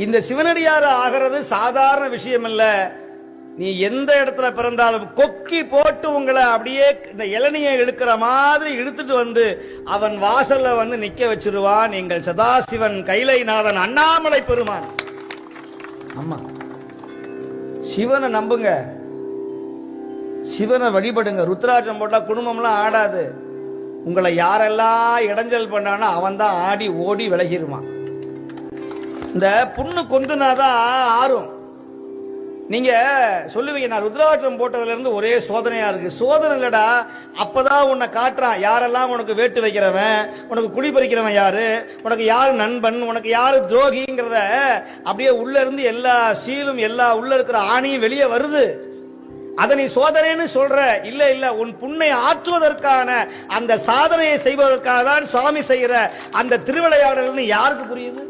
இந்த சிவனடியார் ஆகிறது சாதாரண விஷயம் இல்ல. நீ எந்த இடத்துல பிறந்தாலும் கொக்கி போட்டு உங்களை அப்படியே இந்த இளநியை இழுக்கிற மாதிரி இழுத்துட்டு வந்து அவன் வாசல்ல வந்து நிக்க வச்சிருவான் எங்கள் சதாசிவன் கைலைநாதன் அண்ணாமலை பெருமான். ஆமா, சிவனை நம்புங்க, சிவனை வழிபடுங்க. ருத்ராட்சம் போட்டா குடும்பம்லாம் ஆடாது. உங்களை யாரெல்லாம் இடைஞ்சல் பண்ணானோ அவன் தான் ஆடி ஓடி விலகிருவான். இந்த புண்ணு கொந்துனாதான் ஆறும். நீங்க சொல்லுவீங்க, நான் ருத்ராட்சம் போட்டதுல இருந்து ஒரே சோதனையா இருக்கு. சோதனை இல்லடா, அப்பதான் உன்னை காட்டுறான் யாரெல்லாம் உனக்கு வேட்டு வைக்கிறவன், உனக்கு குடி பறிக்கிறவன் யாரு, உனக்கு யாரு நண்பன், உனக்கு யாரு துரோகிங்கிறத அப்படியே உள்ள இருந்து எல்லா சீலும் எல்லா உள்ள இருக்கிற ஆணியும் வெளியே வருது. அதை நீ சோதனைன்னு சொல்ற. இல்ல இல்ல, உன் புண்ணை ஆற்றுவதற்கான அந்த சாதனையை செய்வதற்காக தான் சுவாமி செய்யற அந்த திருவிளையாடல்னு யாருக்கு புரியுது?